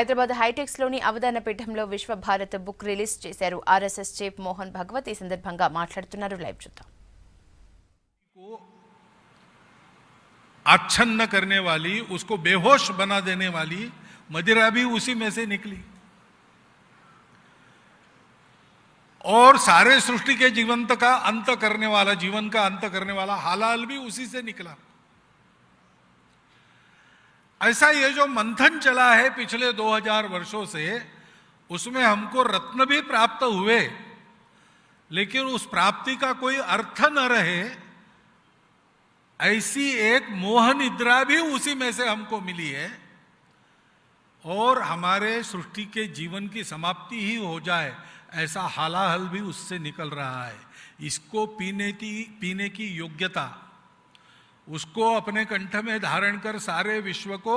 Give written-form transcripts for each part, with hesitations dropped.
హైదరాబాద్ హైటెక్స్ లోని అవధాన పీఠంలో విశ్వ భారత్ బుక్ రిలీజ్ చేశారు. ఆర్ఎస్ఎస్ చీఫ్ మోహన్ భగవత్ ఈ సందర్భంగా మాట్లాడుతున్నారు. లైవ్ చూద్దాం. आच्छन्न करने वाली, उसको बेहोश बना देने वाली मदिरा भी उसी में से निकली और सारे सृष्टि के जीवंत का अंत करने वाला, जीवन का अंत करने वाला हलाल भी उसी से निकला. ऐसा ये जो मंथन चला है पिछले 2000 वर्षों से, उसमें हमको रत्न भी प्राप्त हुए, लेकिन उस प्राप्ति का कोई अर्थ न रहे, ऐसी एक मोह निद्रा भी उसी में से हमको मिली है और हमारे सृष्टि के जीवन की समाप्ति ही हो जाए ऐसा हालाहल भी उससे निकल रहा है. इसको पीने की योग्यता, उसको अपने कंठ में धारण कर सारे विश्व को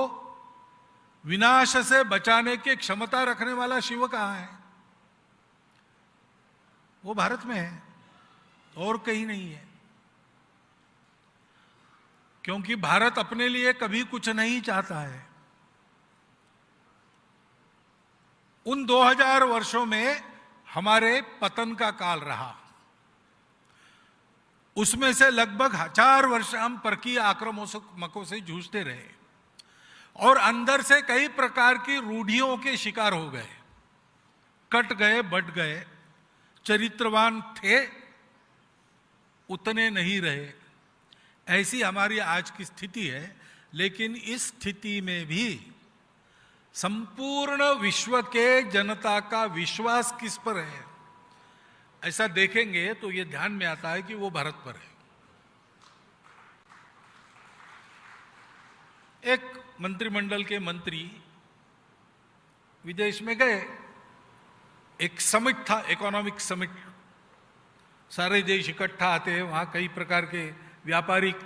विनाश से बचाने की क्षमता रखने वाला शिव कहाँ है? वो भारत में है और कहीं नहीं है. क्योंकि भारत अपने लिए कभी कुछ नहीं चाहता है. उन 2000 वर्षों में हमारे पतन का काल रहा. उसमें से लगभग 1000 वर्ष हम परकीय आक्रमणों से जूझते रहे और अंदर से कई प्रकार की रूढ़ियों के शिकार हो गए, कट गए, बट गए. चरित्रवान थे, उतने नहीं रहे. ऐसी हमारी आज की स्थिति है. लेकिन इस स्थिति में भी संपूर्ण विश्व के जनता का विश्वास किस पर है, ऐसा देखेंगे तो यह ध्यान में आता है कि वो भारत पर है. एक मंत्रिमंडल के मंत्री विदेश में गए. एक समिट था, इकोनॉमिक समिट. सारे देश इकट्ठा आते हैं, वहां कई प्रकार के व्यापारिक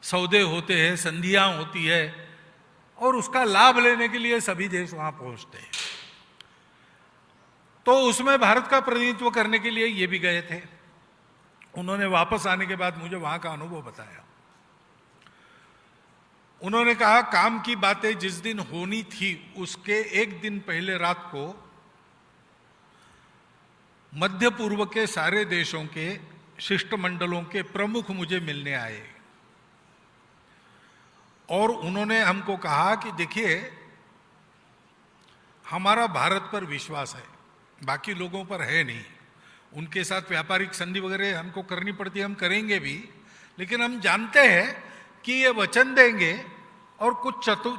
सौदे होते हैं, संधियां होती है और उसका लाभ लेने के लिए सभी देश वहां पहुंचते हैं. तो उसमें भारत का प्रतिनिधित्व करने के लिए ये भी गए थे. उन्होंने वापस आने के बाद मुझे वहां का अनुभव बताया. उन्होंने कहा काम की बातें जिस दिन होनी थी उसके एक दिन पहले रात को मध्य पूर्व के सारे देशों के शिष्टमंडलों के प्रमुख मुझे मिलने आए और उन्होंने हमको कहा कि देखिए, हमारा भारत पर विश्वास है, बाकी लोगों पर है नहीं. उनके साथ व्यापारिक संधि वगैरह हमको करनी पड़ती है, हम करेंगे भी, लेकिन हम जानते हैं कि ये वचन देंगे और कुछ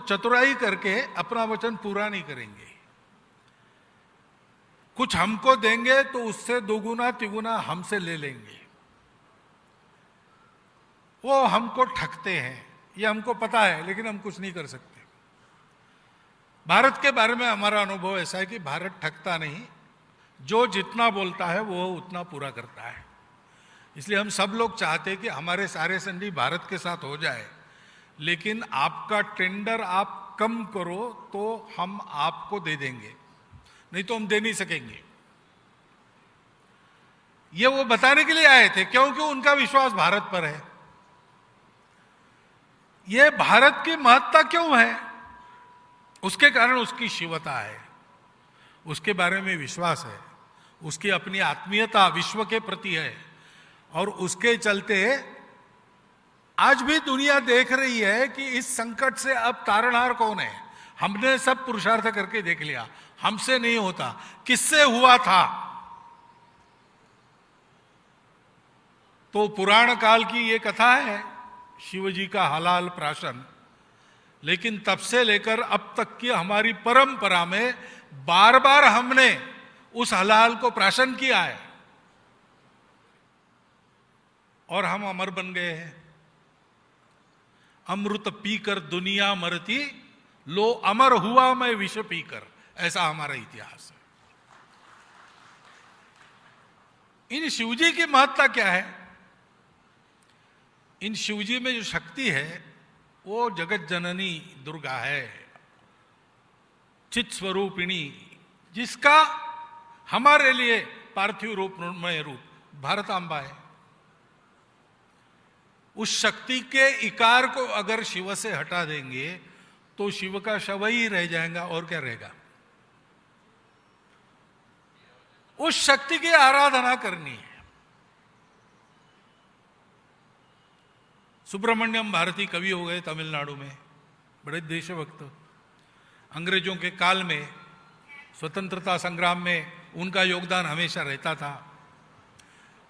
चतुराई करके अपना वचन पूरा नहीं करेंगे. कुछ हमको देंगे तो उससे दोगुना तिगुना हमसे ले लेंगे. वो हमको ठगते हैं, ये हमको पता है, लेकिन हम कुछ नहीं कर सकते. भारत के बारे में हमारा अनुभव ऐसा है कि भारत ठगता नहीं, जो जितना बोलता है वो उतना पूरा करता है. इसलिए हम सब लोग चाहते हैं कि हमारे सारे संधि भारत के साथ हो जाए, लेकिन आपका टेंडर आप कम करो तो हम आपको दे देंगे, नहीं तो हम दे नहीं सकेंगे. ये वो बताने के लिए आए थे, क्योंकि उनका विश्वास भारत पर है. ये भारत की महत्ता क्यों है? उसके कारण उसकी शिवता है, उसके बारे में विश्वास है, उसकी अपनी आत्मीयता विश्व के प्रति है. और उसके चलते आज भी दुनिया देख रही है कि इस संकट से अब तारणहार कौन है. हमने सब पुरुषार्थ करके देख लिया, हमसे नहीं होता. किससे हुआ था? तो पुराण काल की ये कथा है, शिवजी का हलाल प्राशन. लेकिन तब से लेकर अब तक की हमारी परंपरा में बार बार हमने उस हलाल को प्राशन किया है और हम अमर बन गए हैं. अमृत पीकर दुनिया मरती, लो अमर हुआ मैं विष पीकर, ऐसा हमारा इतिहास है. इन शिवजी की महत्ता क्या है? इन शिवजी में जो शक्ति है वो जगत जननी दुर्गा है, चित स्वरूपिणी, जिसका हमारे लिए पार्थिव रूप मृण्मय रूप भारतांबा है. उस शक्ति के इकार को अगर शिव से हटा देंगे तो शिव का शव ही रह जाएगा और क्या रहेगा. उस शक्ति की आराधना करनी है। सुब्रमण्यम भारती कवि हो गए तमिलनाडु में, बड़े देशभक्त। अंग्रेजों के काल में स्वतंत्रता संग्राम में उनका योगदान हमेशा रहता था।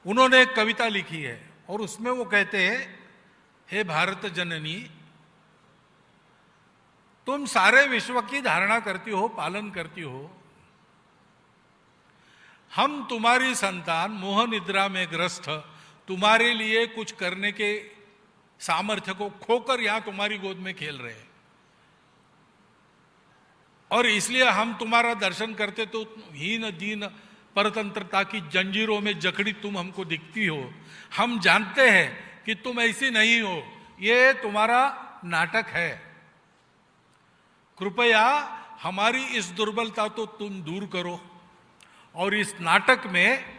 उन्होंने एक कविता लिखी है और उसमें वो कहते हैं, हे भारत जननी, तुम सारे विश्व की धारणा करती हो, पालन करती हो। हम तुम्हारी संतान मोह निद्रा में ग्रस्त, तुम्हारे लिए कुछ करने के सामर्थ्य को खोकर यहां तुम्हारी गोद में खेल रहे हैं, और इसलिए हम तुम्हारा दर्शन करते तो हीन दीन परतंत्रता की जंजीरों में जकड़ी तुम हमको दिखती हो। हम जानते हैं कि तुम ऐसी नहीं हो, ये तुम्हारा नाटक है। कृपया हमारी इस दुर्बलता तो तुम दूर करो, और इस नाटक में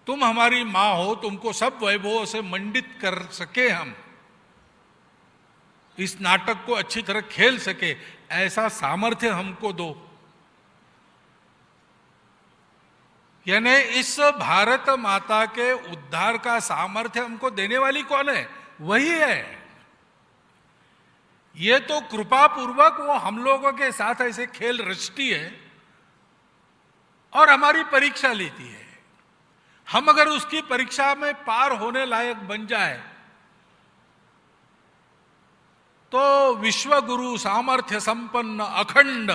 तुम हमारी मां हो, तुमको सब वैभवों से मंडित कर सके, हम इस नाटक को अच्छी तरह खेल सके, ऐसा सामर्थ्य हमको दो। यानी इस भारत माता के उद्धार का सामर्थ्य हमको देने वाली कौन है? वही है। ये तो कृपा पूर्वक वो हम लोगों के साथ ऐसे खेल रचती है और हमारी परीक्षा लेती है। हम अगर उसकी परीक्षा में पार होने लायक बन जाए तो विश्व गुरु सामर्थ्य संपन्न अखंड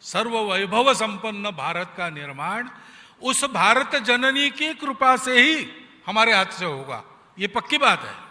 सर्व वैभव संपन्न भारत का निर्माण उस भारत जननी की कृपा से ही हमारे हाथ से होगा। ये पक्की बात है।